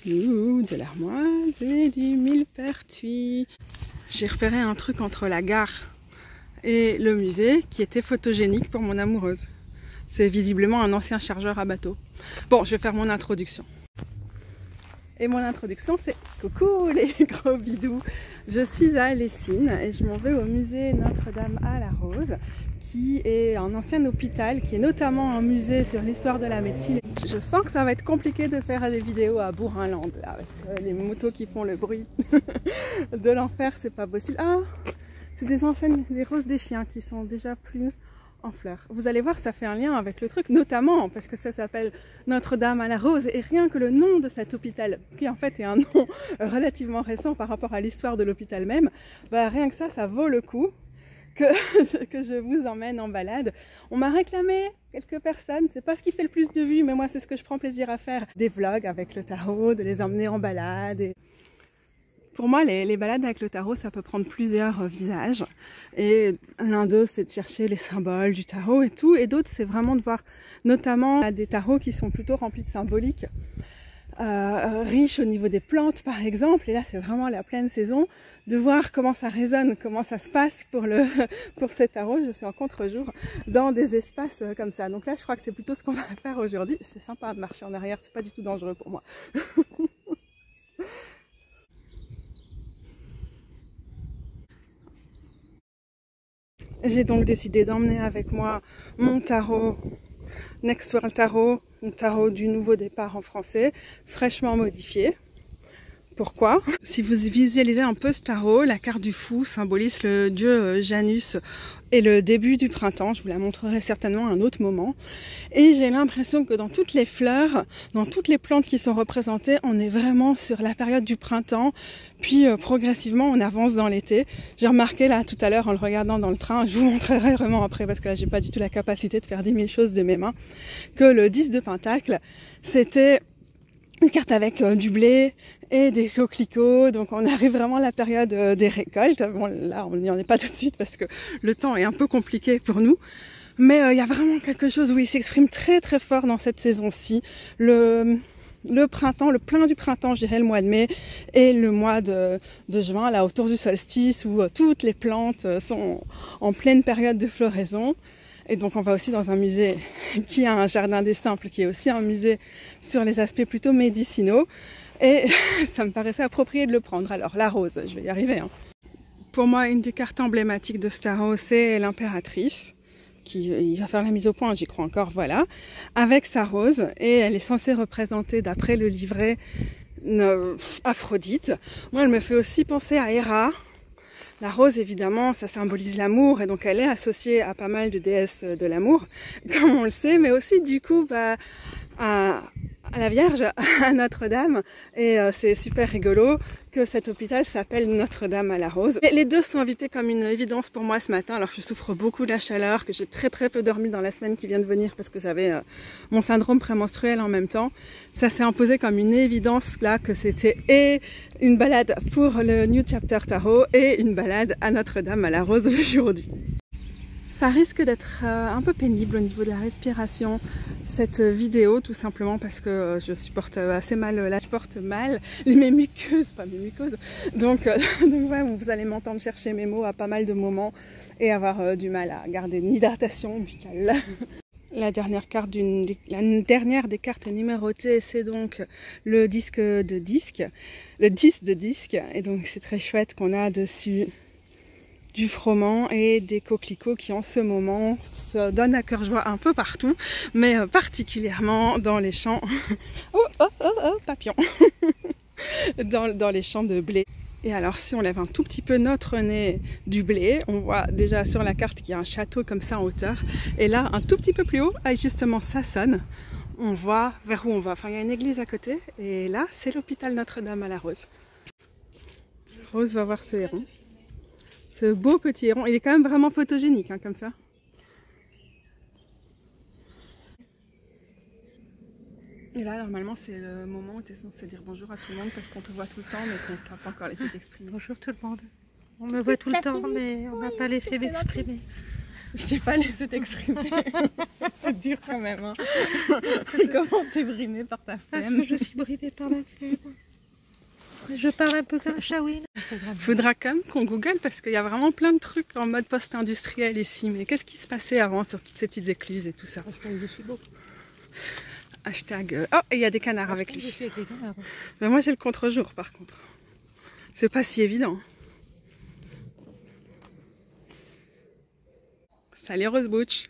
De l'armoise et du millepertuis. J'ai repéré un truc entre la gare et le musée qui était photogénique pour mon amoureuse. C'est visiblement un ancien chargeur à bateau. Bon, je vais faire mon introduction. Et mon introduction, c'est coucou les gros bidous. Je suis à Lessines et je m'en vais au musée Notre-Dame à la Rose, qui est un ancien hôpital, qui est notamment un musée sur l'histoire de la médecine. Je sens que ça va être compliqué de faire des vidéos à Bourrinland, là, parce que les motos qui font le bruit de l'enfer, c'est pas possible. Ah, c'est des enseignes, des roses des chiens qui sont déjà plus en fleurs. Vous allez voir, ça fait un lien avec le truc, notamment parce que ça s'appelle Notre-Dame à la Rose, et rien que le nom de cet hôpital, qui en fait est un nom relativement récent par rapport à l'histoire de l'hôpital même, bah rien que ça vaut le coup que je vous emmène en balade. On m'a réclamé quelques personnes, c'est pas ce qui fait le plus de vues, mais moi c'est ce que je prends plaisir à faire, des vlogs avec le tarot, de les emmener en balade. Et pour moi, les balades avec le tarot, ça peut prendre plusieurs visages. Et l'un d'eux, c'est de chercher les symboles du tarot et tout. Et d'autres, c'est vraiment de voir notamment des tarots qui sont plutôt remplis de symboliques, riches au niveau des plantes, par exemple. Et là, c'est vraiment la pleine saison. De voir comment ça résonne, comment ça se passe pour ces tarots. Je suis en contre-jour dans des espaces comme ça. Donc là, je crois que c'est plutôt ce qu'on va faire aujourd'hui. C'est sympa de marcher en arrière, c'est pas du tout dangereux pour moi. J'ai donc décidé d'emmener avec moi mon tarot Next World Tarot, un tarot du nouveau départ en français, fraîchement modifié. Pourquoi? Si vous visualisez un peu ce tarot, la carte du fou symbolise le dieu Janus et le début du printemps. Je vous la montrerai certainement à un autre moment. Et j'ai l'impression que dans toutes les fleurs, dans toutes les plantes qui sont représentées, on est vraiment sur la période du printemps, puis progressivement on avance dans l'été. J'ai remarqué là tout à l'heure en le regardant dans le train, je vous montrerai vraiment après parce que là j'ai pas du tout la capacité de faire 10 000 choses de mes mains, que le 10 de Pentacle, c'était une carte avec du blé et des coquelicots, donc on arrive vraiment à la période des récoltes. Bon, là on n'y en est pas tout de suite parce que le temps est un peu compliqué pour nous, mais il y a vraiment quelque chose où il s'exprime très très fort dans cette saison-ci. Le printemps, le plein du printemps, je dirais le mois de mai, et le mois de juin, là autour du solstice, où toutes les plantes sont en pleine période de floraison. Et donc on va aussi dans un musée qui a un jardin des simples, qui est aussi un musée sur les aspects plutôt médicinaux. Et ça me paraissait approprié de le prendre. Alors la rose, je vais y arriver. Hein. Pour moi, une des cartes emblématiques de ce tarot, c'est l'impératrice, qui va faire la mise au point, j'y crois encore, voilà, avec sa rose. Et elle est censée représenter, d'après le livret, Aphrodite. Moi, elle me fait aussi penser à Héra. La rose, évidemment, ça symbolise l'amour et donc elle est associée à pas mal de déesses de l'amour, comme on le sait, mais aussi du coup à la Vierge, à Notre-Dame. Et c'est super rigolo que cet hôpital s'appelle Notre-Dame à la Rose. Et les deux sont invités comme une évidence pour moi ce matin, alors que je souffre beaucoup de la chaleur, que j'ai très peu dormi dans la semaine qui vient de venir parce que j'avais mon syndrome prémenstruel en même temps. Ça s'est imposé comme une évidence là que c'était et une balade pour le New Chapter Tarot et une balade à Notre-Dame à la Rose aujourd'hui. Ça risque d'être un peu pénible au niveau de la respiration, cette vidéo, tout simplement parce que je supporte assez mal, je supporte mal mes muqueuses, pas mes muqueuses. Donc ouais, vous allez m'entendre chercher mes mots à pas mal de moments et avoir du mal à garder une hydratation buccale. La dernière des cartes numérotées, c'est donc le disque de disque, le 10 de disque, et donc c'est très chouette qu'on a dessus du froment et des coquelicots qui en ce moment se donnent à cœur joie un peu partout, mais particulièrement dans les champs, papillon, dans les champs de blé. Et alors si on lève un tout petit peu notre nez du blé, on voit déjà sur la carte qu'il y a un château comme ça en hauteur, et là un tout petit peu plus haut, avec justement ça sonne, on voit vers où on va. Enfin il y a une église à côté, et là c'est l'hôpital Notre-Dame à la Rose. Rose va voir ce héron. Ce beau petit héron, il est quand même vraiment photogénique, hein, comme ça. Et là, normalement, c'est le moment où tu es censé dire bonjour à tout le monde parce qu'on te voit tout le temps, mais qu'on t'a pas encore laissé t'exprimer. Bonjour tout le monde. On me voit tout le temps, mais on m'a pas laissé m'exprimer. Je t'ai pas laissé t'exprimer. C'est dur quand même. Hein. Comment t'es brimée par ta flemme? Parce que je suis brimée par la flemme. Je parle un peu comme Shawin. Faudra quand même qu'on google parce qu'il y a vraiment plein de trucs en mode post-industriel ici. Mais qu'est-ce qui se passait avant sur toutes ces petites écluses et tout ça? Hashtag... Oh, et il y a des canards avec lui. Je suis avec les canards. Mais moi j'ai le contre-jour par contre. C'est pas si évident. Salut Rose Butch.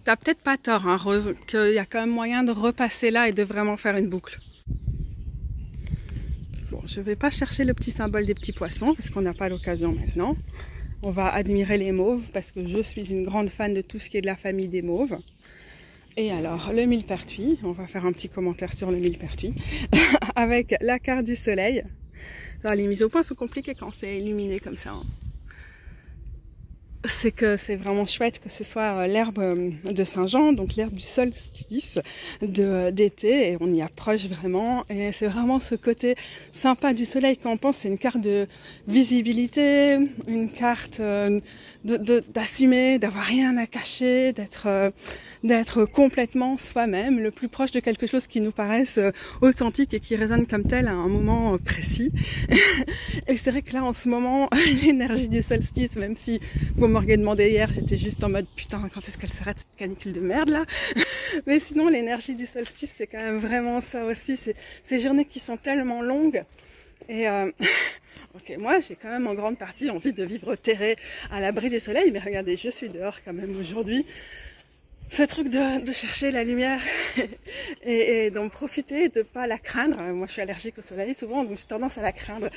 T'as peut-être pas tort, hein, Rose, qu'il y a quand même moyen de repasser là et de vraiment faire une boucle. Bon, je vais pas chercher le petit symbole des petits poissons parce qu'on n'a pas l'occasion maintenant. On va admirer les mauves parce que je suis une grande fan de tout ce qui est de la famille des mauves. Et alors, le millepertuis, on va faire un petit commentaire sur le millepertuis avec la carte du soleil. Alors, les mises au point sont compliquées quand c'est illuminé comme ça. Hein. C'est que c'est vraiment chouette que ce soit l'herbe de Saint-Jean, donc l'herbe du solstice d'été, et on y approche vraiment, et c'est vraiment ce côté sympa du soleil quand on pense, c'est une carte de visibilité, une carte d'assumer, d'avoir rien à cacher, d'être complètement soi-même, le plus proche de quelque chose qui nous paraisse authentique et qui résonne comme tel à un moment précis. Et c'est vrai que là, en ce moment, l'énergie du solstice, même si vous m'auriez demandé hier, j'étais juste en mode putain, quand est-ce qu'elle s'arrête cette canicule de merde là? Mais sinon, l'énergie du solstice, c'est quand même vraiment ça aussi. C'est ces journées qui sont tellement longues. Et ok, moi, j'ai quand même en grande partie envie de vivre terré à l'abri du soleil. Mais regardez, je suis dehors quand même aujourd'hui. Ce truc de chercher la lumière et d'en profiter et de pas la craindre. Moi, je suis allergique au soleil souvent, donc j'ai tendance à la craindre.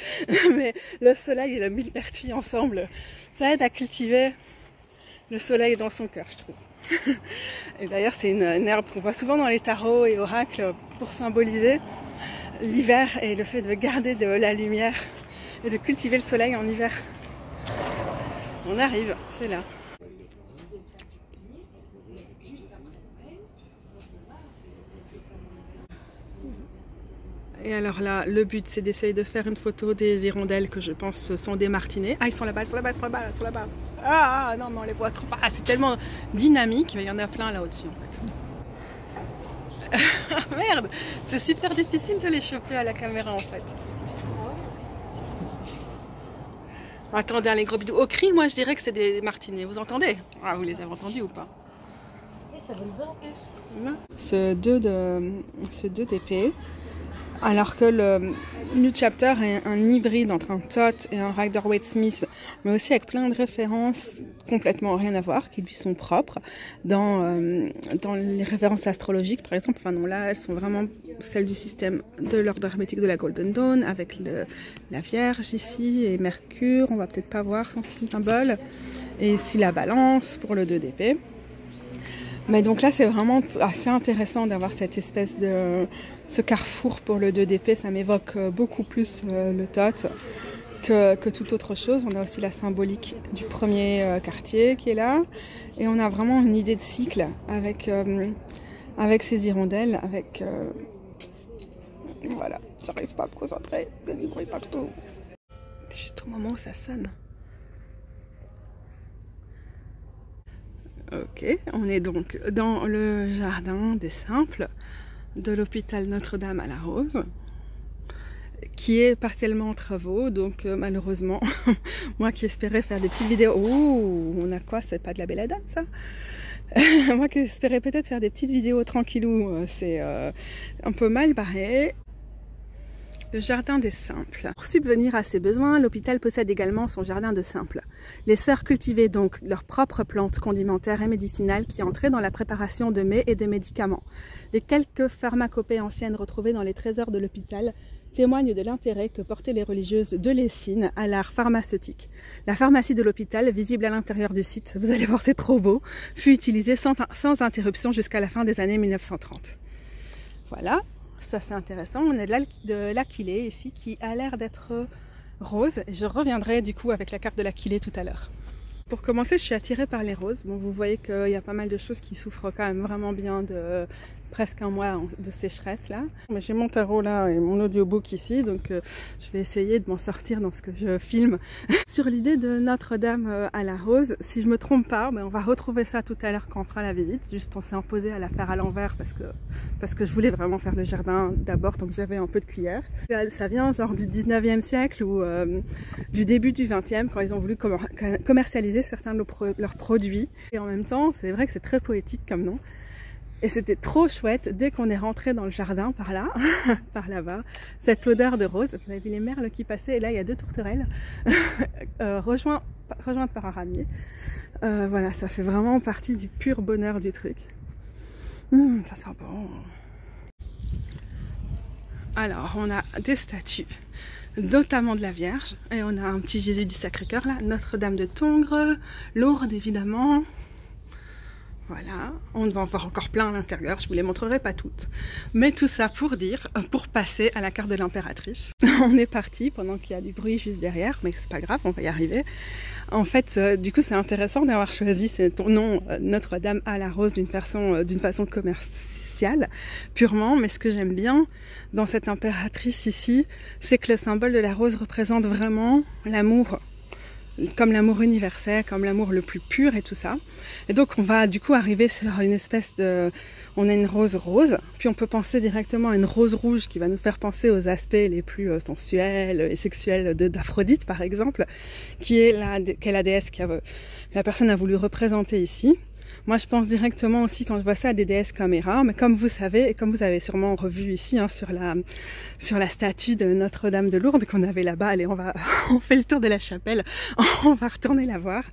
Mais le soleil et le millepertuis ensemble, ça aide à cultiver le soleil dans son cœur, je trouve. Et d'ailleurs, c'est une herbe qu'on voit souvent dans les tarots et oracles pour symboliser l'hiver et le fait de garder de la lumière et de cultiver le soleil en hiver. On arrive, c'est là. Et alors là, le but, c'est d'essayer de faire une photo des hirondelles que je pense sont des martinets. Ah, ils sont là-bas, ils sont là-bas, ils sont là-bas, ils sont là-bas. Ah, non, mais on les voit trop. Ah, c'est tellement dynamique, mais il y en a plein là au-dessus, en fait. Merde, c'est super difficile de les choper à la caméra, en fait. Attendez, les gros bidous. Au cri, moi, je dirais que c'est des martinets. Vous entendez? Ah, vous les avez entendus ou pas? Ça vole pas en plus. Non. Ce 2 d'épée. Alors que le New Chapter est un hybride entre un Thoth et un Rider-Waite-Smith, mais aussi avec plein de références complètement rien à voir, qui lui sont propres, dans les références astrologiques, par exemple. Enfin non, là, elles sont vraiment celles du système de l'ordre hermétique de la Golden Dawn, avec la Vierge ici, et Mercure, on va peut-être pas voir son symbole, et ici la Balance pour le 2 d'épée. Mais donc là, c'est vraiment assez intéressant d'avoir cette espèce de... Ce carrefour pour le 2 d'épée, ça m'évoque beaucoup plus le Thoth que toute autre chose. On a aussi la symbolique du premier quartier qui est là. Et on a vraiment une idée de cycle avec ces hirondelles, avec... Voilà, j'arrive pas à me concentrer, ne bruit pas tout. Juste au moment où ça sonne. Ok, on est donc dans le jardin des Simples de l'hôpital Notre-Dame à la Rose, qui est partiellement en travaux, donc malheureusement, moi qui espérais faire des petites vidéos... Ouh, on a quoi? C'est pas de la belladone, ça? Moi qui espérais peut-être faire des petites vidéos tranquillou, c'est un peu mal barré. Le jardin des Simples. Pour subvenir à ses besoins, l'hôpital possède également son jardin de Simples. Les sœurs cultivaient donc leurs propres plantes condimentaires et médicinales qui entraient dans la préparation de mets et de médicaments. Les quelques pharmacopées anciennes retrouvées dans les trésors de l'hôpital témoignent de l'intérêt que portaient les religieuses de Lessines à l'art pharmaceutique. La pharmacie de l'hôpital, visible à l'intérieur du site, vous allez voir c'est trop beau, fut utilisée sans interruption jusqu'à la fin des années 1930. Voilà. Ça c'est intéressant, on a de l'Aquilée ici qui a l'air d'être rose. Je reviendrai du coup avec la carte de l'Aquilée tout à l'heure. Pour commencer, je suis attirée par les roses. Bon, vous voyez qu'il y a pas mal de choses qui souffrent quand même vraiment bien presque un mois de sécheresse là. Mais j'ai mon tarot là et mon audiobook ici, donc je vais essayer de m'en sortir dans ce que je filme. Sur l'idée de Notre-Dame à la rose, si je me trompe pas, on va retrouver ça tout à l'heure quand on fera la visite. Juste on s'est imposé à la faire à l'envers parce que je voulais vraiment faire le jardin d'abord, donc j'avais un peu de cuillère. Ça vient genre du 19e siècle ou du début du 20e, quand ils ont voulu commercialiser certains de leurs produits. Et en même temps, c'est vrai que c'est très poétique comme nom. Et c'était trop chouette, dès qu'on est rentré dans le jardin par là, par là-bas, cette odeur de rose. Vous avez vu les merles qui passaient, et là il y a 2 tourterelles, rejointes par un ramier. Voilà, ça fait vraiment partie du pur bonheur du truc. Ça sent bon. Alors, on a des statues, notamment de la Vierge, et on a un petit Jésus du Sacré-Cœur là, Notre-Dame de Tongres, Lourdes évidemment. Voilà, on va en voir encore plein à l'intérieur, je vous les montrerai pas toutes. Mais tout ça pour dire, pour passer à la carte de l'impératrice. On est parti pendant qu'il y a du bruit juste derrière, mais c'est pas grave, on va y arriver. En fait, du coup, c'est intéressant d'avoir choisi ton nom Notre-Dame à la rose d'une façon commerciale, purement. Mais ce que j'aime bien dans cette impératrice ici, c'est que le symbole de la rose représente vraiment l'amour. Comme l'amour universel, comme l'amour le plus pur et tout ça. Et donc on va du coup arriver sur une espèce de... On a une rose rose, puis on peut penser directement à une rose rouge qui va nous faire penser aux aspects les plus sensuels et sexuels d'Aphrodite par exemple, qui est la déesse que la personne a voulu représenter ici. Moi, je pense directement aussi quand je vois ça à des déesses comme Héra, mais comme vous savez, et comme vous avez sûrement revu ici sur la statue de Notre-Dame de Lourdes qu'on avait là-bas, allez, on fait le tour de la chapelle, on va retourner la voir.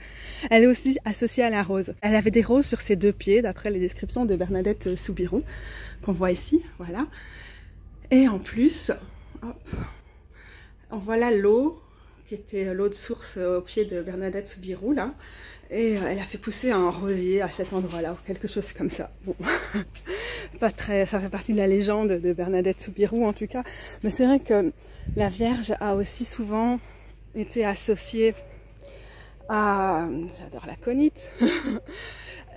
Elle est aussi associée à la rose. Elle avait des roses sur ses 2 pieds, d'après les descriptions de Bernadette Soubirous, qu'on voit ici, voilà. Et en plus, hop, on voit là l'eau, qui était l'eau de source au pied de Bernadette Soubirous, là. Et elle a fait pousser un rosier à cet endroit-là, ou quelque chose comme ça. Bon, pas très, ça fait partie de la légende de Bernadette Soubirous en tout cas. Mais c'est vrai que la Vierge a aussi souvent été associée à, j'adore la conite,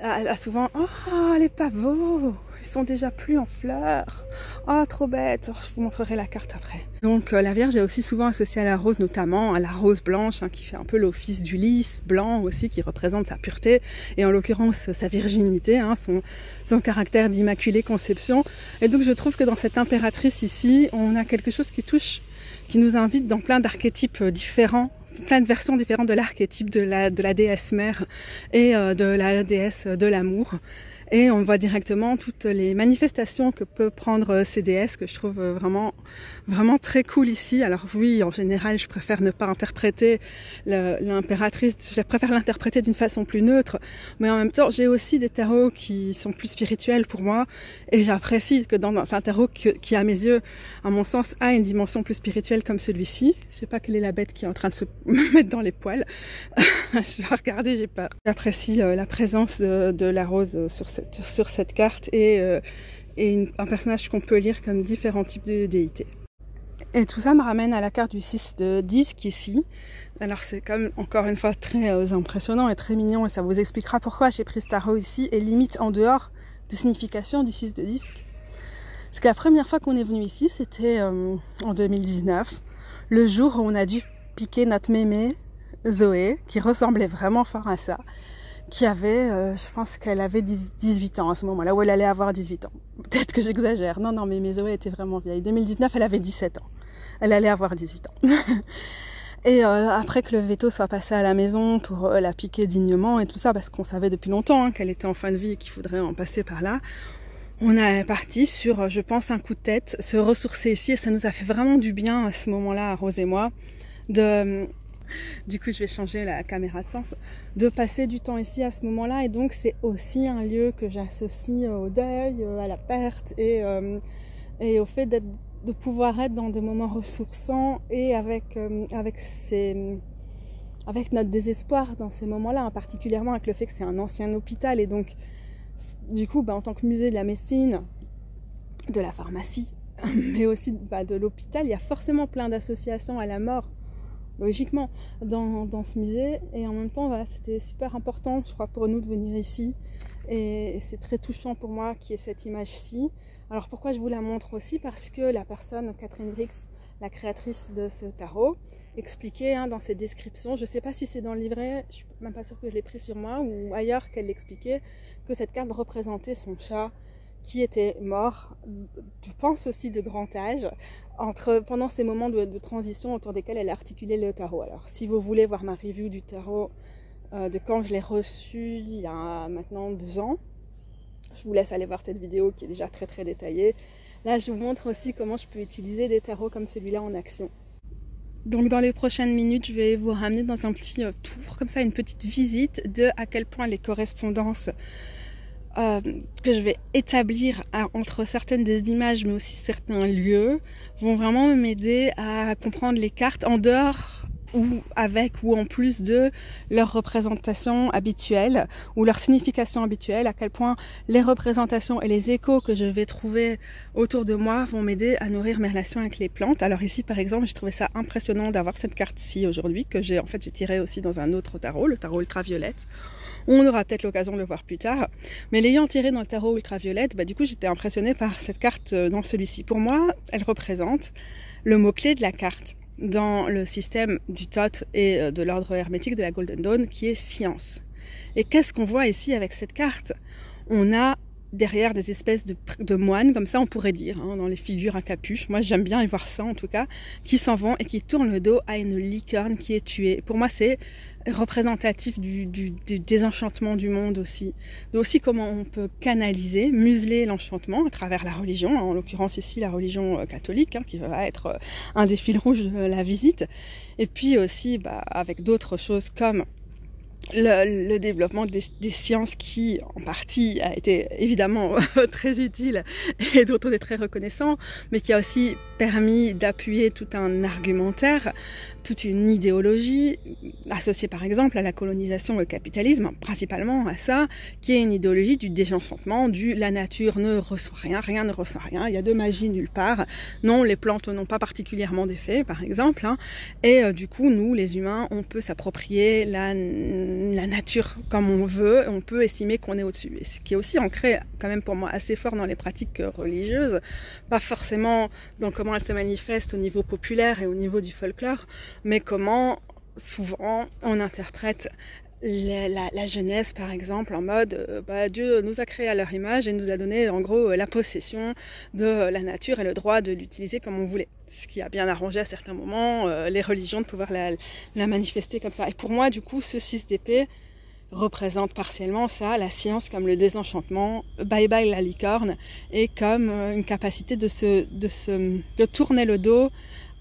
elle a souvent, oh les pavots, ils sont déjà plus en fleurs, oh trop bête, je vous montrerai la carte après. Donc la Vierge est aussi souvent associée à la rose, notamment à la rose blanche, qui fait un peu l'office du lys blanc aussi, qui représente sa pureté, et en l'occurrence sa virginité, son caractère d'immaculée conception. Et donc je trouve que dans cette impératrice ici, on a quelque chose qui nous invite dans plein d'archétypes différents, plein de versions différentes de l'archétype de la déesse mère et de la déesse de l'amour. Et on voit directement toutes les manifestations que peut prendre ces déesses, que je trouve vraiment très cool ici. Alors oui, en général, je préfère ne pas interpréter l'impératrice, je préfère l'interpréter d'une façon plus neutre, mais en même temps, j'ai aussi des tarots qui sont plus spirituels pour moi, et j'apprécie que dans un tarot qui, à mes yeux, à mon sens, a une dimension plus spirituelle comme celui-ci. Je sais pas quelle est la bête qui est en train de se mettre dans les poils. Je vais regarder, j'ai peur. J'apprécie la présence de la rose sur cette carte et un personnage qu'on peut lire comme différents types de déités. Et tout ça me ramène à la carte du 6 de disque ici. Alors c'est comme encore une fois très impressionnant et très mignon, et ça vous expliquera pourquoi j'ai pris ce tarot ici et limite en dehors des significations du 6 de disque. Parce que la première fois qu'on est venu ici, c'était en 2019, le jour où on a dû piquer notre mémé Zoé, qui ressemblait vraiment fort à ça, qui avait, je pense qu'elle avait 18 ans à ce moment-là, où elle allait avoir 18 ans. Peut-être que j'exagère. Non, mais Zoé était vraiment vieille. 2019, elle avait 17 ans. Elle allait avoir 18 ans. Et après que le veto soit passé à la maison pour la piquer dignement et tout ça, parce qu'on savait depuis longtemps qu'elle était en fin de vie et qu'il faudrait en passer par là, on est parti sur, je pense, un coup de tête, se ressourcer ici, et ça nous a fait vraiment du bien à ce moment-là, Rose et moi, du coup je vais changer la caméra de sens, de passer du temps ici à ce moment-là. Et donc c'est aussi un lieu que j'associe au deuil, à la perte et au fait de pouvoir être dans des moments ressourçants et avec notre désespoir dans ces moments-là, particulièrement avec le fait que c'est un ancien hôpital. Et donc du coup en tant que musée de la médecine, de la pharmacie, mais aussi de l'hôpital, il y a forcément plein d'associations à la mort, logiquement, dans ce musée. Et en même temps, voilà, c'était super important, je crois, pour nous de venir ici Et c'est très touchant pour moi qu'il y ait cette image-ci. Alors pourquoi je vous la montre aussi? Parce que la personne, Catherine Brix, la créatrice de ce tarot, expliquait dans ses descriptions, je ne sais pas si c'est dans le livret, je ne suis même pas sûre que je l'ai pris sur moi ou ailleurs qu'elle l'expliquait, que cette carte représentait son chat qui était mort, je pense aussi de grand âge, pendant ces moments de transition autour desquels elle a articulé le tarot. Alors si vous voulez voir ma review du tarot de quand je l'ai reçu il y a maintenant 2 ans, je vous laisse aller voir cette vidéo qui est déjà très très détaillée. Là je vous montre aussi comment je peux utiliser des tarots comme celui-là en action. Donc dans les prochaines minutes, je vais vous ramener dans un petit tour, comme ça, une petite visite de à quel point les correspondances que je vais établir entre certaines des images, mais aussi certains lieux, vont vraiment m'aider à comprendre les cartes en dehors ou avec ou en plus de leur représentation habituelle ou leur signification habituelle, à quel point les représentations et les échos que je vais trouver autour de moi vont m'aider à nourrir mes relations avec les plantes. Alors ici par exemple, j'ai trouvé ça impressionnant d'avoir cette carte-ci aujourd'hui, que j'ai tirée aussi dans un autre tarot, le tarot ultraviolette. On aura peut-être l'occasion de le voir plus tard, mais l'ayant tiré dans le tarot ultraviolette, du coup j'étais impressionnée par cette carte dans celui-ci. Pour moi, elle représente le mot-clé de la carte dans le système du Thoth et de l'ordre hermétique de la Golden Dawn, qui est science. Et qu'est-ce qu'on voit ici avec cette carte? On a derrière des espèces de moines, comme ça on pourrait dire, dans les figures à capuche, moi j'aime bien y voir ça en tout cas, qui s'en vont et qui tournent le dos à une licorne qui est tuée. Pour moi c'est représentatif du désenchantement du monde aussi. De aussi comment on peut canaliser, museler l'enchantement à travers la religion, en l'occurrence ici la religion catholique, qui va être un des fils rouges de la visite, et puis aussi avec d'autres choses comme le développement des sciences qui, en partie, a été évidemment très utile et dont on est très reconnaissant, mais qui a aussi permis d'appuyer tout un argumentaire, toute une idéologie associée par exemple à la colonisation et au capitalisme, principalement à ça, qui est une idéologie du désenchantement, la nature ne ressent rien, rien ne ressent rien, il y a de magie nulle part, non, les plantes n'ont pas particulièrement d'effet par exemple, et du coup nous les humains on peut s'approprier la nature comme on veut, on peut estimer qu'on est au-dessus, et ce qui est aussi ancré quand même pour moi assez fort dans les pratiques religieuses, pas forcément dans comment elles se manifestent au niveau populaire et au niveau du folklore, mais comment souvent on interprète la jeunesse par exemple en mode Dieu nous a créés à leur image et nous a donné en gros la possession de la nature et le droit de l'utiliser comme on voulait, ce qui a bien arrangé à certains moments les religions de pouvoir la manifester comme ça. Et pour moi du coup ce 6 d'épée représente partiellement ça, la science comme le désenchantement, bye bye la licorne, et comme une capacité de tourner le dos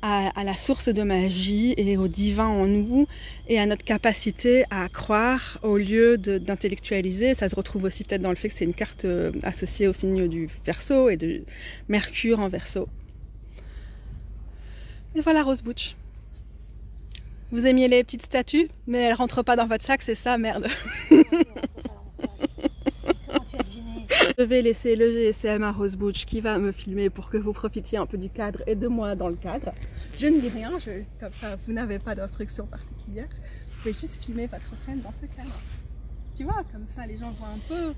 à la source de magie et au divin en nous et à notre capacité à croire au lieu d'intellectualiser. Ça se retrouve aussi peut-être dans le fait que c'est une carte associée au signe du Verseau et de Mercure en Verseau. Et voilà Rose Butch. Vous aimiez les petites statues, mais elles rentrent pas dans votre sac, c'est ça, merde. Je vais laisser le GSM à Rose Butch qui va me filmer pour que vous profitiez un peu du cadre et de moi dans le cadre. Je ne dis rien, comme ça vous n'avez pas d'instruction particulière. Vous pouvez juste filmer votre femme dans ce cadre. Tu vois, comme ça les gens voient un peu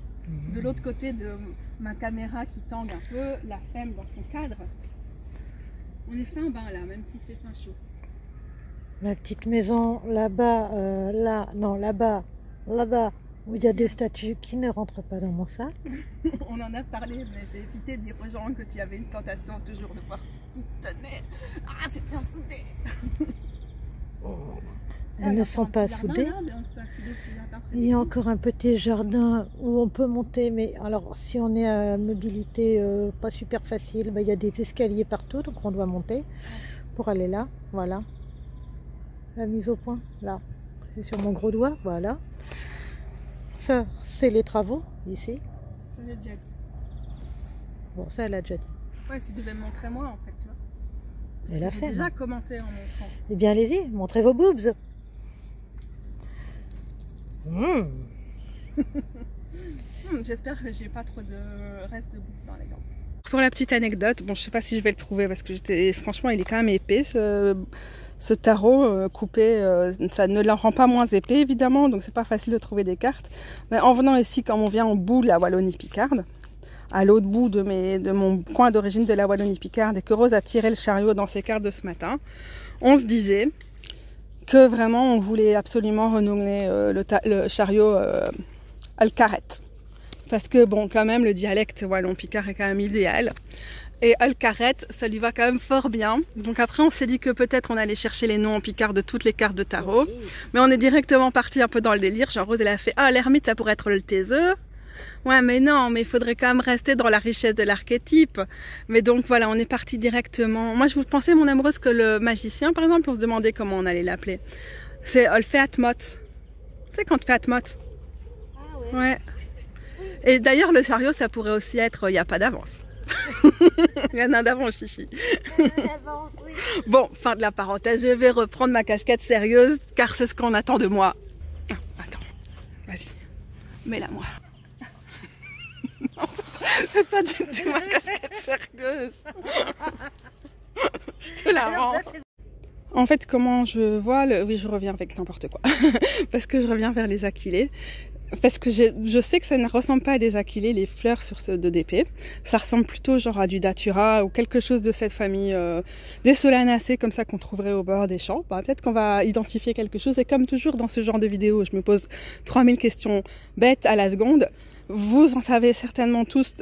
de l'autre côté de ma caméra qui tangue un peu la femme dans son cadre. On est fin bain là, même s'il fait fin chaud. La petite maison là-bas, là-bas, où il y a des statues qui ne rentrent pas dans mon sac. On en a parlé, mais j'ai évité de dire aux gens que tu avais une tentation toujours de voir ce qui tenait. Ah, c'est bien soudé. Elles ne sont pas soudées. Il y a encore un petit jardin où on peut monter, mais alors si on est à mobilité pas super facile, il y a des escaliers partout, donc on doit monter pour aller là. Voilà. La mise au point, là. C'est sur mon gros doigt, voilà. Ça, c'est les travaux, ici. Ça, j'ai déjà dit. Bon, ça, elle a déjà dit. Ouais, si tu devais me montrer moi, en fait, tu vois. Parce elle a que fait. J'ai déjà commenté en montrant. Eh bien, allez-y, montrez vos boobs. J'espère que j'ai pas trop de reste de bouffe dans les dents. pour la petite anecdote, bon je sais pas si je vais le trouver parce que franchement il est quand même épais ce tarot coupé, ça ne le rend pas moins épais évidemment, donc c'est pas facile de trouver des cartes. Mais en venant ici, comme on vient au bout de la Wallonie-Picarde, à l'autre bout de mon coin d'origine de la Wallonie-Picarde, et que Rose a tiré le chariot dans ses cartes de ce matin, on se disait que vraiment on voulait absolument renommer le chariot Alcaret. Parce que bon, quand même, le dialecte wallon-picard est quand même idéal. Et Alcaret, ça lui va quand même fort bien. Donc après, on s'est dit que peut-être on allait chercher les noms en picard de toutes les cartes de tarot. Mais on est directement parti un peu dans le délire. Genre Rose, elle a fait « Ah, l'ermite, ça pourrait être le taiseux. » Ouais, mais non, mais il faudrait quand même rester dans la richesse de l'archétype. Mais donc voilà, on est parti directement. Moi, je vous pensais, mon amoureuse, que le magicien, par exemple, on se demandait comment on allait l'appeler. C'est Olfeatmot. Tu sais, quand tu fais Atmot. Ah ouais. Ouais. Et d'ailleurs, le chariot, ça pourrait aussi être « Il n'y a pas d'avance ». Il y en a d'avance, chichi. Oui. Bon, fin de la parenthèse, je vais reprendre ma casquette sérieuse, car c'est ce qu'on attend de moi. Ah, attends, vas-y, mets-la moi. Non, c'est pas du tout ma casquette sérieuse. Je te la rends. En fait, comment je vois le... Oui, je reviens avec n'importe quoi. Parce que je reviens vers les aquilées. Parce que je sais que ça ne ressemble pas à des aquilées, les fleurs sur ce 2DP. Ça ressemble plutôt genre à du datura ou quelque chose de cette famille, des solanacées comme ça qu'on trouverait au bord des champs. Bah, peut-être qu'on va identifier quelque chose. Et comme toujours dans ce genre de vidéo, je me pose 3000 questions bêtes à la seconde. Vous en savez certainement tous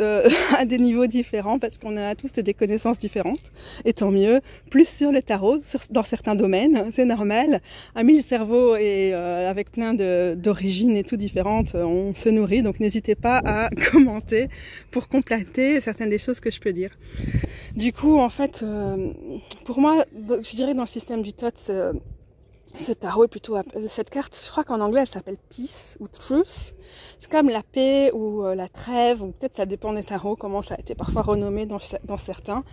à des niveaux différents parce qu'on a tous des connaissances différentes. Et tant mieux. Plus sur le tarot, dans certains domaines, c'est normal. À 1000 cerveaux et avec plein d'origines et tout différentes, on se nourrit. Donc n'hésitez pas à commenter pour compléter certaines des choses que je peux dire. Du coup, en fait, pour moi, je dirais dans le système du TOT, ce tarot est plutôt, cette carte, je crois qu'en anglais elle s'appelle Peace ou Truth. C'est comme la paix ou la trêve, ou peut-être ça dépend des tarots, comment ça a été parfois renommé dans certains.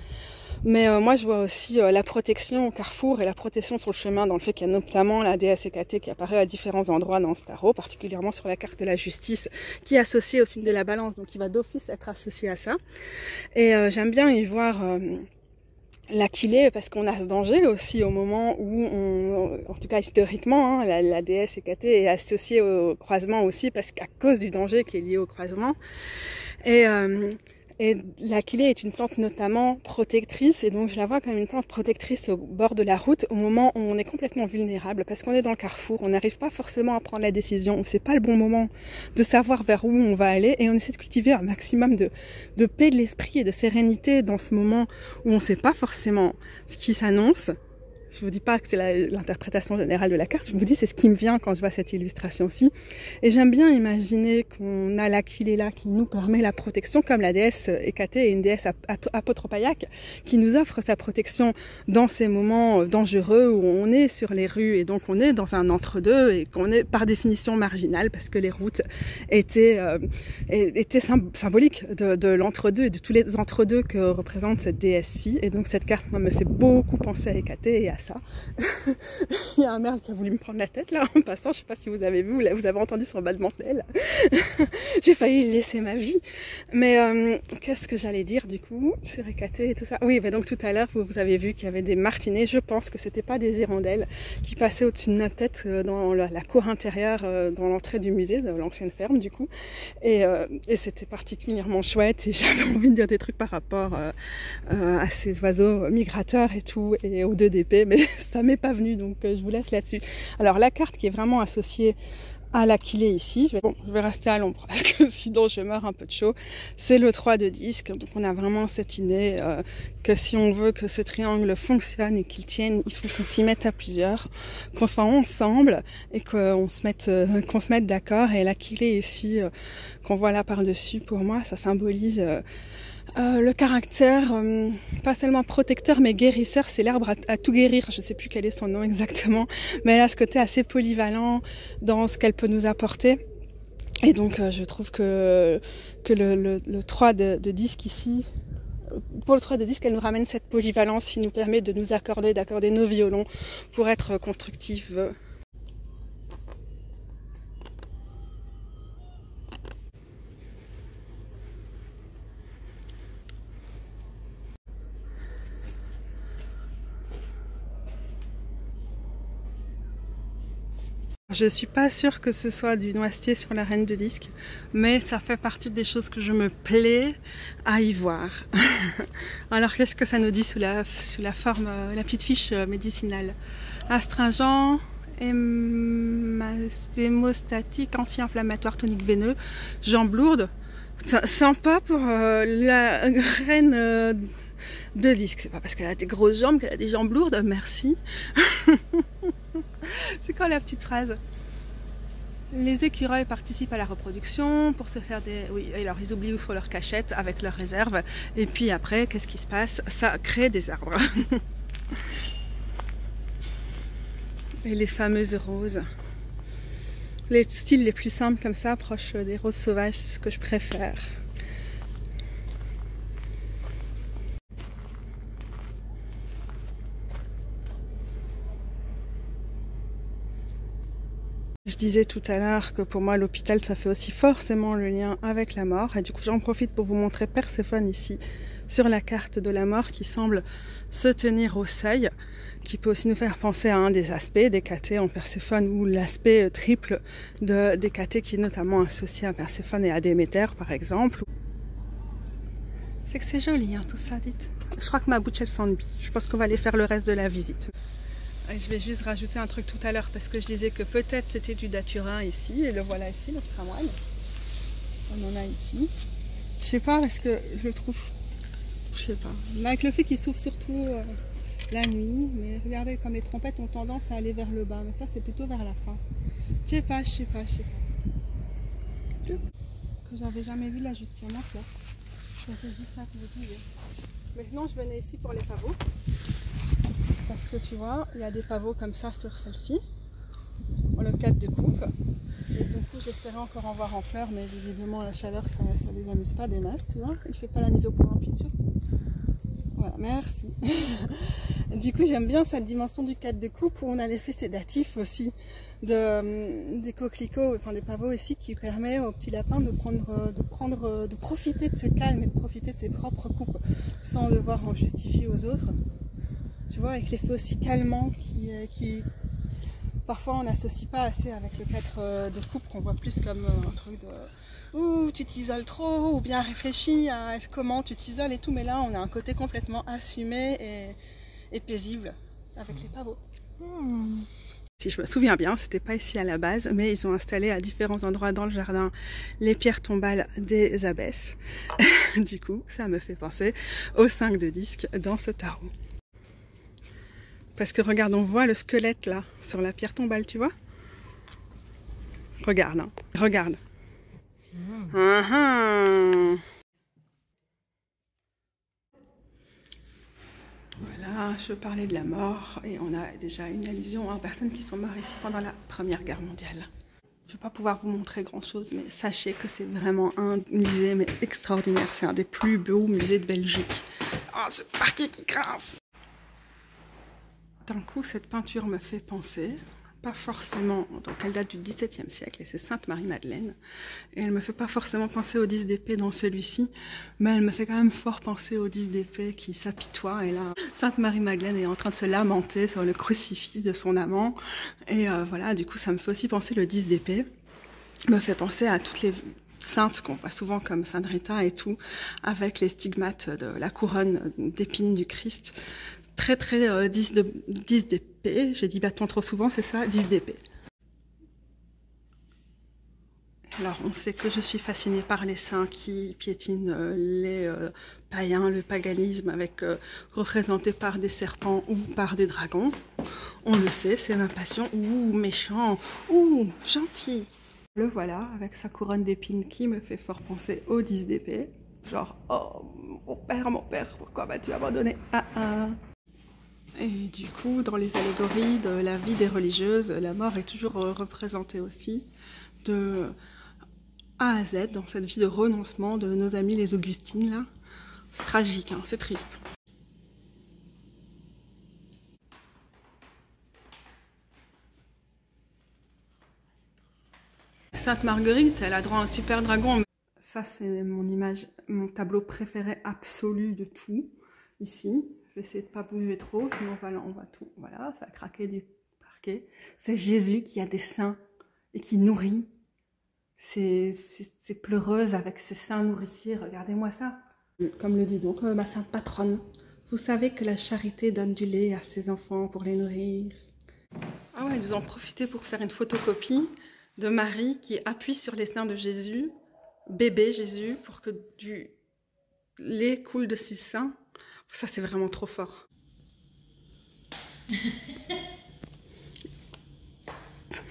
Mais moi je vois aussi la protection au carrefour et la protection sur le chemin, dans le fait qu'il y a notamment la déesse Hécatée qui apparaît à différents endroits dans ce tarot, particulièrement sur la carte de la justice, qui est associée au signe de la balance, donc il va d'office être associé à ça. Et j'aime bien y voir... l'Aquilée, parce qu'on a ce danger aussi au moment où, en tout cas historiquement, hein, la déesse Hécatée est associée au croisement aussi, parce qu'à cause du danger qui est lié au croisement. Et l'Aquilée est une plante notamment protectrice, et donc je la vois comme une plante protectrice au bord de la route, au moment où on est complètement vulnérable, parce qu'on est dans le carrefour, on n'arrive pas forcément à prendre la décision, c'est pas le bon moment de savoir vers où on va aller, et on essaie de cultiver un maximum de paix de l'esprit et de sérénité dans ce moment où on sait pas forcément ce qui s'annonce. Je vous dis pas que c'est l'interprétation générale de la carte, je vous dis c'est ce qui me vient quand je vois cette illustration-ci. Et j'aime bien imaginer qu'on a l'Aquilée là qui nous permet la protection, comme la déesse Hécatée est une déesse apotropaiaque qui nous offre sa protection dans ces moments dangereux où on est sur les rues et donc on est dans un entre-deux et qu'on est par définition marginal parce que les routes étaient symboliques de l'entre-deux et de tous les entre-deux que représente cette déesse-ci. Et donc cette carte moi, me fait beaucoup penser à Hécatée et à ça. Il y a un merle qui a voulu me prendre la tête là en passant, je sais pas si vous avez vu, vous avez entendu son battement d'aile. J'ai failli lui laisser ma vie. Mais qu'est-ce que j'allais dire du coup sur Hécatée et tout ça? Oui, bah donc tout à l'heure vous avez vu qu'il y avait des martinets, je pense que c'était pas des hirondelles qui passaient au-dessus de notre tête dans la cour intérieure, dans l'entrée du musée, de l'ancienne ferme du coup. Et c'était particulièrement chouette et j'avais envie de dire des trucs par rapport à ces oiseaux migrateurs et tout, et aux 2DP, mais ça m'est pas venu, donc je vous laisse là-dessus. Alors la carte qui est vraiment associée à l'Aquilée ici, je vais rester à l'ombre parce que sinon je meurs un peu de chaud, c'est le 3 de disque. Donc on a vraiment cette idée que si on veut que ce triangle fonctionne et qu'il tienne, il faut qu'on s'y mette à plusieurs, qu'on soit ensemble et qu'on se mette d'accord. Et l'Aquilée ici qu'on voit là par-dessus, pour moi ça symbolise le caractère, pas seulement protecteur mais guérisseur, c'est l'arbre à tout guérir, je sais plus quel est son nom exactement, mais elle a ce côté assez polyvalent dans ce qu'elle peut nous apporter. Et donc je trouve que le 3 de disque ici, pour le 3 de disque, elle nous ramène cette polyvalence qui nous permet de nous d'accorder nos violons pour être constructifs. Je suis pas sûre que ce soit du noisetier sur la reine de disque, mais ça fait partie des choses que je me plais à y voir. Alors qu'est-ce que ça nous dit sous la forme, la petite fiche médicinale? Astringent, hémostatique, anti-inflammatoire, tonique veineux, jambes lourdes. Sympa pour la reine de disque. C'est pas parce qu'elle a des grosses jambes qu'elle a des jambes lourdes, merci. C'est quoi la petite phrase? Les écureuils participent à la reproduction pour se faire des... Oui, alors ils oublient où sont leurs cachettes avec leurs réserves. Et puis après, qu'est-ce qui se passe? Ça crée des arbres. Et les fameuses roses. Les styles les plus simples comme ça, proches des roses sauvages, c'est ce que je préfère. Je disais tout à l'heure que pour moi l'hôpital ça fait aussi forcément le lien avec la mort et du coup j'en profite pour vous montrer Perséphone ici sur la carte de la mort qui semble se tenir au seuil, qui peut aussi nous faire penser à un des aspects d'Hécatée en Perséphone ou l'aspect triple d'Hécatée qui est notamment associé à Perséphone et à Déméter par exemple. C'est que c'est joli hein, tout ça, dites. Je crois que ma bouche elle s'ennuie, je pense qu'on va aller faire le reste de la visite. Et je vais juste rajouter un truc tout à l'heure parce que je disais que peut-être c'était du daturin ici et le voilà ici, le spramoine. On en a ici. Je sais pas parce que je le trouve, je sais pas. Avec le fait qu'il s'ouvre surtout la nuit, mais regardez comme les trompettes ont tendance à aller vers le bas, mais ça c'est plutôt vers la fin. Je sais pas. Que j'avais jamais vu là jusqu'à maintenant. C'est juste ça que je disais. Mais sinon je venais ici pour les pavots. Parce que tu vois, il y a des pavots comme ça sur celle-ci, pour le cadre de coupe. Et du coup, j'espérais encore en voir en fleurs, mais visiblement la chaleur, ça les amuse pas des masses, tu vois. Il fait pas la mise au point en dessus. Voilà, merci. Du coup, j'aime bien cette dimension du cadre de coupe où on a l'effet sédatif aussi des coquelicots, enfin des pavots ici, qui permet au petit lapin de profiter de ce calme et de profiter de ses propres coupes sans devoir en justifier aux autres. Tu vois, avec l'effet aussi calmant qui parfois on n'associe pas assez avec le cadre de coupe qu'on voit plus comme un truc de ouh tu t'isoles trop ou bien réfléchi à comment tu t'isoles et tout, mais là on a un côté complètement assumé et paisible avec les pavots. Si je me souviens bien, c'était pas ici à la base, mais ils ont installé à différents endroits dans le jardin les pierres tombales des abbesses. Du coup, ça me fait penser aux 5 de disque dans ce tarot. Parce que regarde, on voit le squelette là, sur la pierre tombale, tu vois? Regarde, hein. Regarde. Voilà, je parlais de la mort et on a déjà une allusion aux personnes qui sont mortes ici pendant la Première Guerre mondiale. Je ne vais pas pouvoir vous montrer grand chose, mais sachez que c'est vraiment un musée mais extraordinaire. C'est un des plus beaux musées de Belgique. Oh, ce parquet qui grince! D'un coup, cette peinture me fait penser, pas forcément, donc elle date du XVIIe siècle et c'est Sainte Marie-Madeleine. Et elle me fait pas forcément penser au 10 d'épée dans celui-ci, mais elle me fait quand même fort penser au 10 d'épée qui s'apitoie. Et là, Sainte Marie-Madeleine est en train de se lamenter sur le crucifix de son amant. Et voilà, du coup, ça me fait aussi penser le 10 d'épée. Me fait penser à toutes les saintes qu'on voit souvent comme Sainte Rita et tout, avec les stigmates de la couronne d'épines du Christ. Très 10 d'épée, j'ai dit bâton trop souvent, c'est ça, 10 d'épée. Alors on sait que je suis fascinée par les saints qui piétinent les païens, le paganisme, avec représentés par des serpents ou par des dragons. On le sait, c'est ma passion. Ouh, méchant, ouh, gentil. Le voilà, avec sa couronne d'épines qui me fait fort penser au 10 d'épée. Genre, oh, mon père, pourquoi m'as-tu abandonné? Et du coup, dans les allégories de la vie des religieuses, la mort est toujours représentée aussi de A à Z dans cette vie de renoncement de nos amis les Augustines là. C'est tragique, hein, c'est triste. Sainte Marguerite, elle a droit à un super dragon. Ça, c'est mon image, mon tableau préféré absolu de tout, ici. Je vais essayer de ne pas bouger trop, sinon on va tout. Voilà, ça a craqué du Okay, c'est Jésus qui a des seins et qui nourrit ces pleureuses avec ses seins nourriciers. Regardez-moi ça. Comme le dit donc ma sainte patronne, vous savez que la charité donne du lait à ses enfants pour les nourrir. Ah ouais, nous en profiter pour faire une photocopie de Marie qui appuie sur les seins de Jésus, bébé Jésus, pour que du lait coule de ses seins. Ça, c'est vraiment trop fort.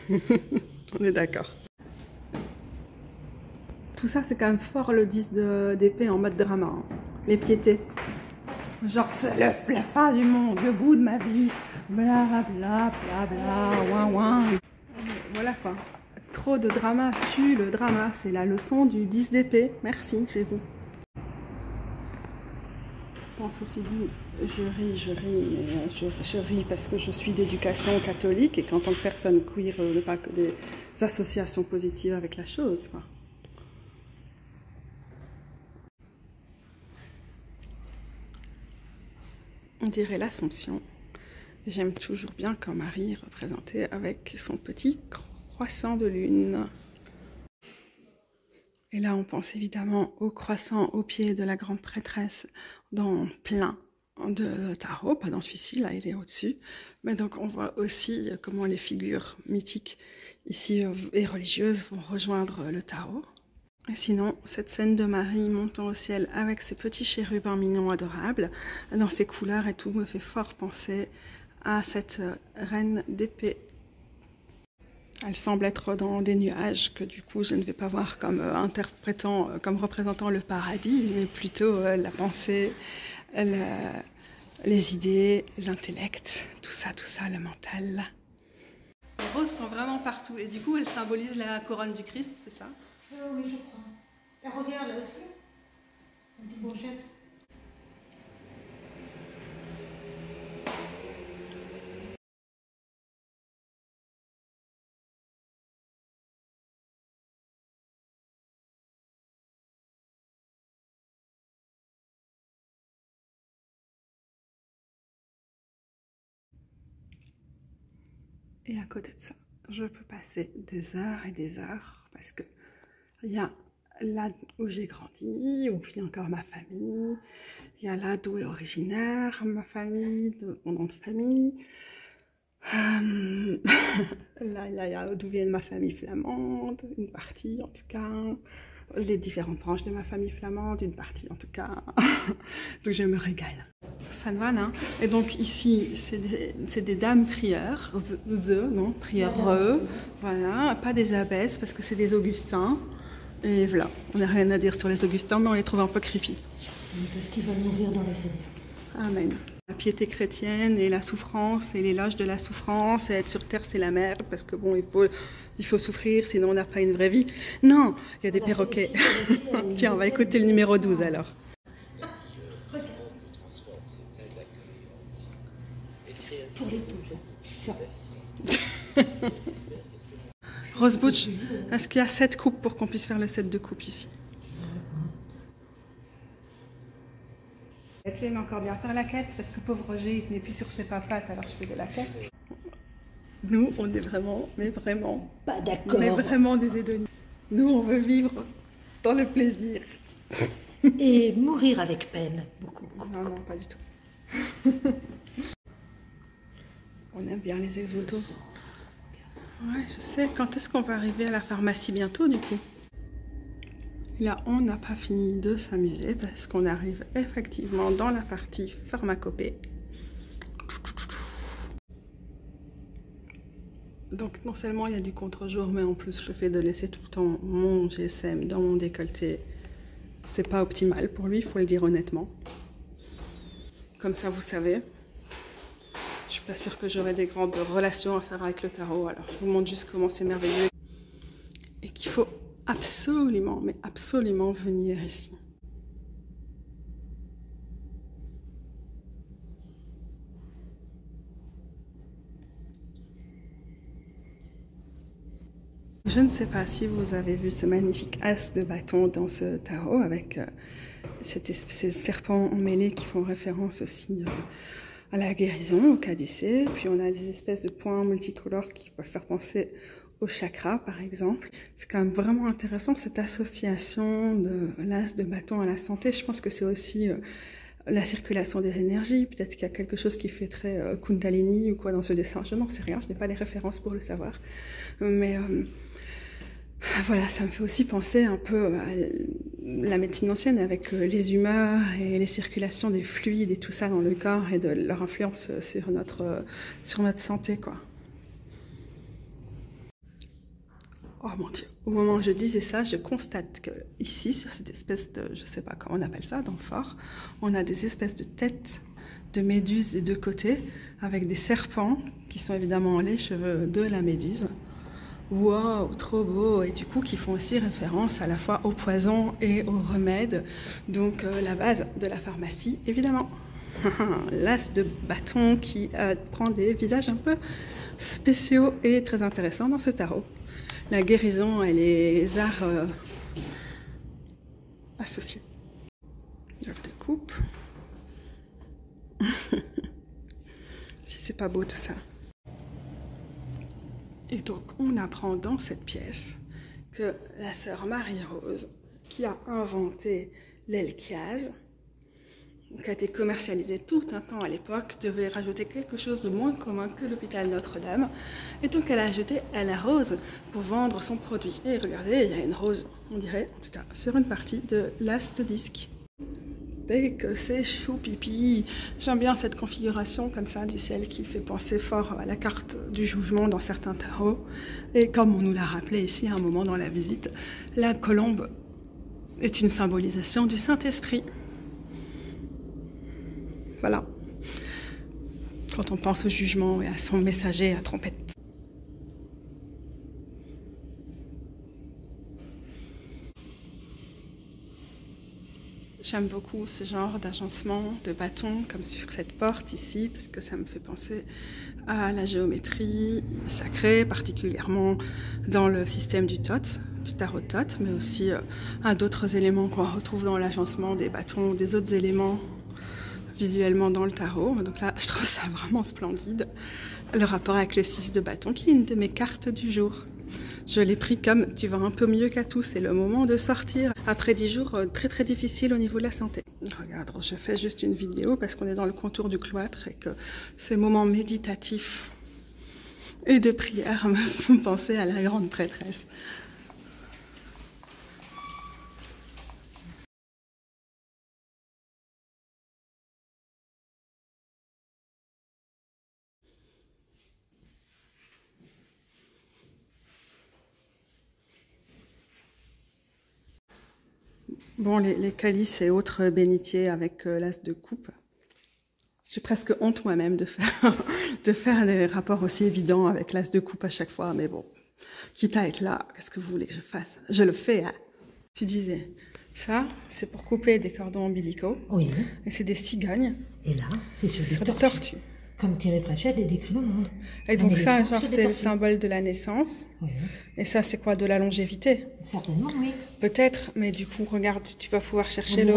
On est d'accord. Tout ça, c'est quand même fort le 10 d'épée en mode drama. Hein. Les piétés. Genre, c'est la fin du monde, le bout de ma vie. Bla bla bla bla, ouin ouin. Voilà quoi. Trop de drama tue le drama. C'est la leçon du 10 d'épée. Merci, Jésus. Je pense aussi dit, je ris parce que je suis d'éducation catholique et qu'en tant que personne queer, je n'ai pas que des associations positives avec la chose, quoi. On dirait l'Assomption. J'aime toujours bien quand Marie est représentée avec son petit croissant de lune. Et là, on pense évidemment au croissant au pied de la grande prêtresse dans plein de tarot, pas dans celui-ci, là il est au-dessus. Mais donc on voit aussi comment les figures mythiques ici et religieuses vont rejoindre le tarot. Et sinon, cette scène de Marie montant au ciel avec ses petits chérubins mignons adorables, dans ses couleurs et tout, me fait fort penser à cette reine d'épée. Elle semble être dans des nuages que du coup je ne vais pas voir comme comme représentant le paradis, mais plutôt la pensée, les idées, l'intellect, tout ça, le mental. Les roses sont vraiment partout et du coup elles symbolisent la couronne du Christ, c'est ça? Oui, je crois. Et regarde là aussi, une petite brochette. Et à côté de ça, je peux passer des heures et des heures parce que il y a là où j'ai grandi, où vit encore ma famille, il y a là d'où est originaire ma famille, mon nom de famille, là il y a d'où vient ma famille flamande, une partie en tout cas, les différentes branches de ma famille flamande, une partie en tout cas, donc je me régale. Ça va, hein? Et donc ici, c'est des dames prieurs, non, prieureux, voilà, pas des abbesses parce que c'est des augustins. Et voilà, on n'a rien à dire sur les augustins, mais on les trouve un peu creepy. Parce qu'ils veulent mourir dans le Seigneur. Amen. La piété chrétienne et la souffrance et l'éloge de la souffrance et être sur terre c'est la merde parce que bon, il faut souffrir sinon on n'a pas une vraie vie. Non, il y a des perroquets. Tiens, on va écouter le numéro 12 alors. Pour l'épouse, ça. Rose Butch, est-ce qu'il y a 7 coupes pour qu'on puisse faire le set de coupes ici? J'aime encore bien faire la quête parce que pauvre Roger il tenait plus sur ses papates alors je faisais la quête. Nous on est vraiment, mais vraiment, pas d'accord. On est vraiment des hédonistes. Nous on veut vivre dans le plaisir. Et mourir avec peine, beaucoup. Non, pas du tout. On aime bien les exotos. Ouais, je sais. Quand est-ce qu'on va arriver à la pharmacie bientôt, du coup? Là, on n'a pas fini de s'amuser parce qu'on arrive effectivement dans la partie pharmacopée. Donc, non seulement il y a du contre-jour, mais en plus, le fait de laisser tout le temps mon GSM dans mon décolleté, c'est pas optimal pour lui, il faut le dire honnêtement. Comme ça, vous savez. Je suis pas sûre que j'aurai des grandes relations à faire avec le tarot, alors je vous montre juste comment c'est merveilleux et qu'il faut absolument, mais absolument venir ici. Je ne sais pas si vous avez vu ce magnifique as de bâton dans ce tarot avec ces serpents emmêlés qui font référence aussi à la guérison, au caducée. Puis on a des espèces de points multicolores qui peuvent faire penser au chakra, par exemple. C'est quand même vraiment intéressant, cette association de l'as de bâton à la santé. Je pense que c'est aussi la circulation des énergies. Peut-être qu'il y a quelque chose qui fait très Kundalini ou quoi dans ce dessin. Je n'en sais rien, je n'ai pas les références pour le savoir. Mais voilà, ça me fait aussi penser un peu à la médecine ancienne avec les humeurs et les circulations des fluides et tout ça dans le corps et de leur influence sur notre santé, quoi. Oh mon Dieu, au moment où je disais ça, je constate que ici, sur cette espèce de, je sais pas comment on appelle ça, d'amphore, on a des espèces de têtes de méduses des deux côtés, avec des serpents qui sont évidemment les cheveux de la méduse. Wow, trop beau! Et du coup, qui font aussi référence à la fois au poison et au remède. Donc, la base de la pharmacie, évidemment. L'as de bâton qui prend des visages un peu spéciaux et très intéressants dans ce tarot. La guérison et les arts associés. L'œuf de coupe. Si c'est pas beau tout ça. Et donc, on apprend dans cette pièce que la sœur Marie-Rose, qui a inventé l'Elchiase, qui a été commercialisé tout un temps à l'époque, devait rajouter quelque chose de moins commun que l'hôpital Notre-Dame. Et donc, elle a ajouté à la rose pour vendre son produit. Et regardez, il y a une rose, on dirait, en tout cas, sur une partie de l'as de disque. Et que c'est chou pipi. J'aime bien cette configuration comme ça du ciel qui fait penser fort à la carte du jugement dans certains tarots. Et comme on nous l'a rappelé ici à un moment dans la visite, la colombe est une symbolisation du Saint-Esprit. Voilà. Quand on pense au jugement et à son messager à trompette. J'aime beaucoup ce genre d'agencement de bâton comme sur cette porte ici parce que ça me fait penser à la géométrie sacrée, particulièrement dans le système du Thoth, du tarot Thoth, mais aussi à d'autres éléments qu'on retrouve dans l'agencement des bâtons, des autres éléments visuellement dans le tarot. Donc là, je trouve ça vraiment splendide. Le rapport avec le 6 de bâton qui est une de mes cartes du jour. Je l'ai pris comme tu vas un peu mieux qu'à tout, c'est le moment de sortir après 10 jours très très difficiles au niveau de la santé. Regarde, je fais juste une vidéo parce qu'on est dans le contour du cloître et que ces moments méditatifs et de prière me font penser à la grande prêtresse. Bon, les calices et autres bénitiers avec l'as de coupe. J'ai presque honte moi-même de faire des rapports aussi évidents avec l'as de coupe à chaque fois. Mais bon, quitte à être là, qu'est-ce que vous voulez que je fasse? Je le fais, hein. Tu disais, ça, c'est pour couper des cordons ombilicaux. Oui. Et c'est des cigognes. Et là, c'est sur des tortues. Comme Thierry Pratchett et décrit le monde. Et donc ça, genre, c'est le symbole de la naissance. Oui. Et ça, c'est quoi? De la longévité? Certainement, oui. Peut-être, mais du coup, regarde, tu vas pouvoir chercher le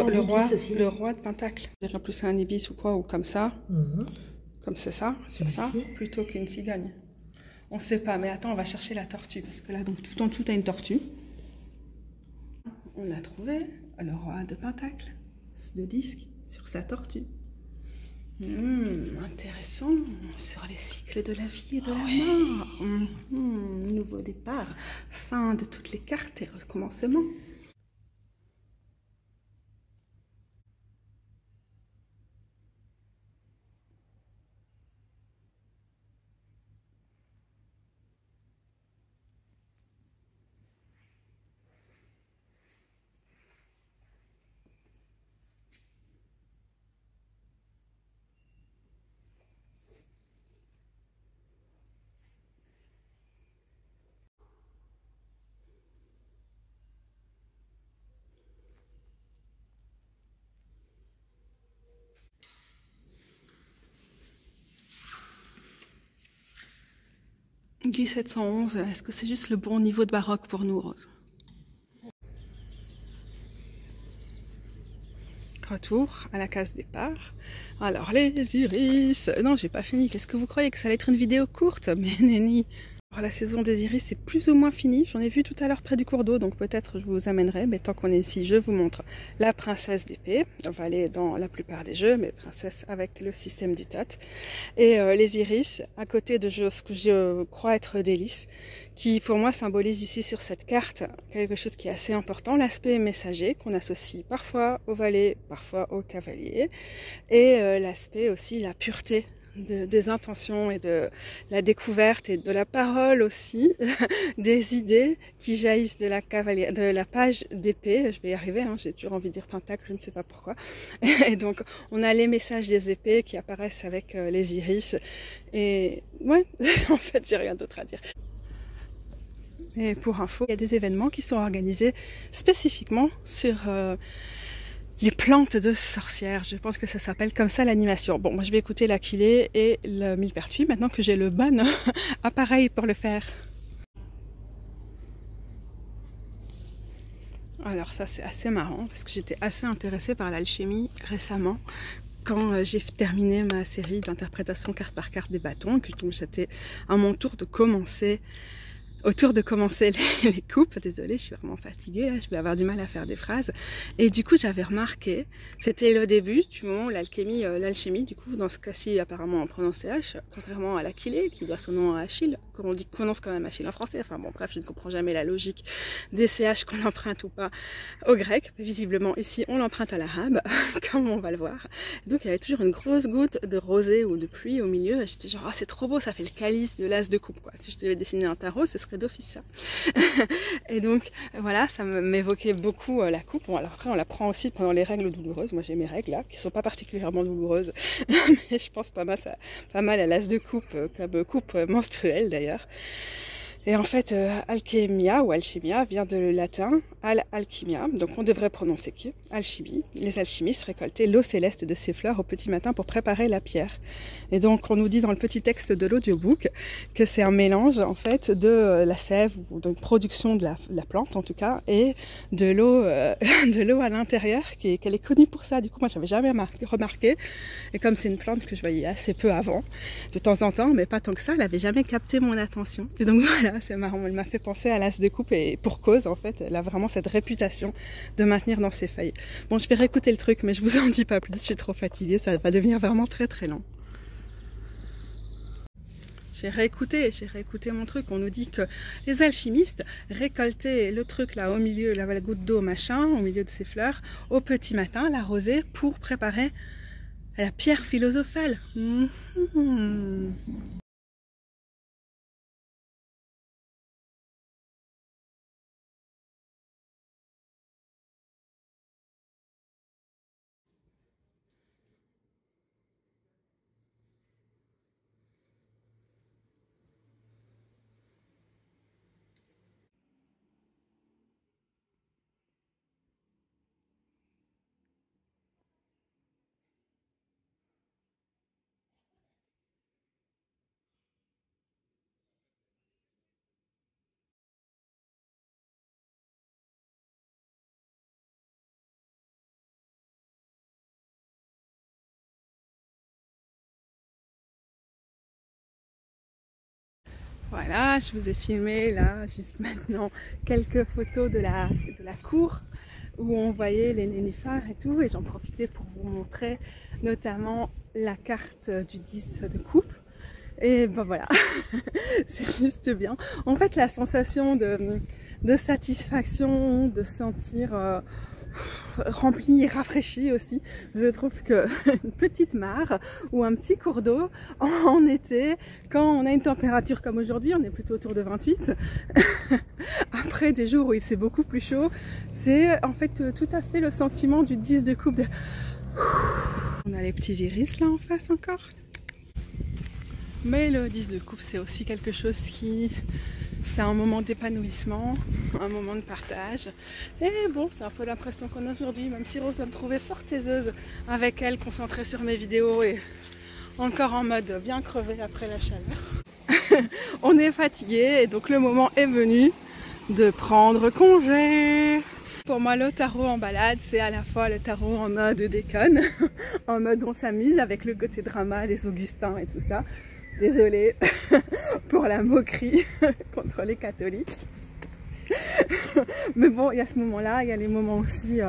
roi de Pentacle. Je dirais plus un ibis ou quoi, ou comme ça. Comme c'est ça, plutôt qu'une cigogne. On ne sait pas, mais attends, on va chercher la tortue. Parce que là, donc, tout en dessous, tu as une tortue. On a trouvé le roi de Pentacle, de disque, sur sa tortue. Intéressant, sur les cycles de la vie et de la mort. Nouveau départ, fin de toutes les cartes et recommencement. « 1711, est-ce que c'est juste le bon niveau de baroque pour nous, Rose ?» retour à la case départ. Alors les iris, non j'ai pas fini, qu'est-ce que vous croyez que ça allait être une vidéo courte? Mais nenni. Alors, la saison des iris c'est plus ou moins fini, j'en ai vu tout à l'heure près du cours d'eau, donc peut-être je vous amènerai, mais tant qu'on est ici, je vous montre la princesse d'épée. On va aller dans la plupart des jeux, mais princesse avec le système du tot. Et les iris, à côté de ce que je crois être des lys, qui pour moi symbolise ici sur cette carte quelque chose qui est assez important, l'aspect messager, qu'on associe parfois au valet, parfois au cavalier, et l'aspect aussi, la pureté des intentions et de la découverte et de la parole aussi, des idées qui jaillissent de la page d'épée. Je vais y arriver, hein, j'ai toujours envie de dire pentacle, je ne sais pas pourquoi. Et donc on a les messages des épées qui apparaissent avec les iris. Et ouais, en fait j'ai rien d'autre à dire. Et pour info, il y a des événements qui sont organisés spécifiquement sur les plantes de sorcières, je pense que ça s'appelle comme ça l'animation. Bon, moi je vais écouter l'Aquilée et le millepertuis maintenant que j'ai le bon appareil pour le faire. Alors ça c'est assez marrant parce que j'étais assez intéressée par l'alchimie récemment quand j'ai terminé ma série d'interprétation carte par carte des bâtons, donc c'était à mon tour de commencer. Autour de commencer les coupes, désolée, je suis vraiment fatiguée, là, je vais avoir du mal à faire des phrases. Et du coup, j'avais remarqué, c'était le début du moment où l'alchimie, du coup, dans ce cas-ci, apparemment, on prononce H, contrairement à l'Aquilée, qui doit son nom à Achille, qu'on dit prononce quand même Achille en français. Enfin bon, bref, je ne comprends jamais la logique des CH qu'on emprunte ou pas au grec. Mais visiblement, ici, on l'emprunte à l'arabe, comme on va le voir. Et donc, il y avait toujours une grosse goutte de rosée ou de pluie au milieu. J'étais genre, oh, c'est trop beau, ça fait le calice de l'as de coupe, quoi. Si je devais dessiner un tarot, ce serait d'office ça. Et donc voilà, ça m'évoquait beaucoup la coupe. Bon, alors après on la prend aussi pendant les règles douloureuses. Moi j'ai mes règles là qui sont pas particulièrement douloureuses, mais je pense pas mal à l'as de coupe comme coupe menstruelle d'ailleurs. Et en fait, alchimia ou alchimia vient de latin alchimia, donc on devrait prononcer que alchimie. Les alchimistes récoltaient l'eau céleste de ces fleurs au petit matin pour préparer la pierre. Et donc on nous dit dans le petit texte de l'audiobook que c'est un mélange en fait de la sève ou de production de la plante en tout cas et de l'eau à l'intérieur qu'elle est connue pour ça. Du coup moi j'avais jamais remarqué et comme c'est une plante que je voyais assez peu avant, de temps en temps, mais pas tant que ça, elle avait jamais capté mon attention. Et donc voilà. C'est marrant, elle m'a fait penser à l'as de coupe et pour cause en fait, elle a vraiment cette réputation de maintenir dans ses feuilles. Bon, je vais réécouter le truc mais je vous en dis pas plus, je suis trop fatiguée, ça va devenir vraiment très très long. J'ai réécouté mon truc, on nous dit que les alchimistes récoltaient le truc là au milieu, la goutte d'eau machin, au milieu de ces fleurs, au petit matin, la rosée, pour préparer la pierre philosophale. Voilà, je vous ai filmé là, juste maintenant, quelques photos de la cour où on voyait les nénuphars et tout, et j'en profitais pour vous montrer notamment la carte du 10 de coupe. Et ben voilà, c'est juste bien. En fait, la sensation de satisfaction, de sentir rempli et rafraîchi aussi. Je trouve que une petite mare ou un petit cours d'eau en été, quand on a une température comme aujourd'hui, on est plutôt autour de 28, après des jours où il fait beaucoup plus chaud, c'est en fait tout à fait le sentiment du 10 de coupe. On a les petits iris là en face encore. Mais le 10 de coupe, c'est aussi quelque chose qui... C'est un moment d'épanouissement, un moment de partage. Et bon, c'est un peu l'impression qu'on a aujourd'hui, même si Rose doit me trouver fort taiseuse avec elle, concentrée sur mes vidéos et encore en mode bien crevé après la chaleur. On est fatigué et donc le moment est venu de prendre congé. pour moi le tarot en balade, c'est à la fois le tarot en mode déconne, en mode on s'amuse avec le côté drama des Augustins et tout ça. Désolée pour la moquerie contre les catholiques. Mais bon, il y a ce moment-là, il y a les moments aussi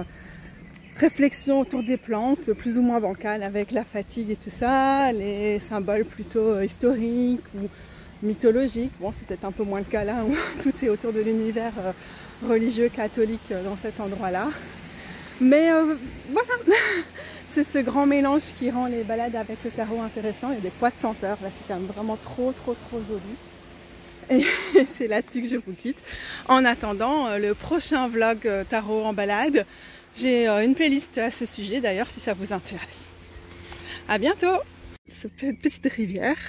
réflexion autour des plantes, plus ou moins bancales avec la fatigue et tout ça, les symboles plutôt historiques ou mythologiques. Bon, c'est peut-être un peu moins le cas là, où tout est autour de l'univers religieux catholique dans cet endroit-là. Mais voilà, c'est ce grand mélange qui rend les balades avec le tarot intéressant. Il y a des poids de senteurs, là c'est quand même vraiment trop joli. Et c'est là-dessus que je vous quitte. En attendant le prochain vlog tarot en balade, j'ai une playlist à ce sujet d'ailleurs si ça vous intéresse. À bientôt. Cette petite rivière,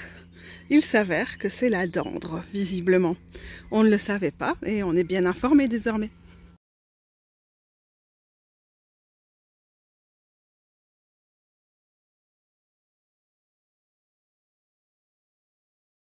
il s'avère que c'est la Dendre, visiblement. On ne le savait pas et on est bien informé désormais.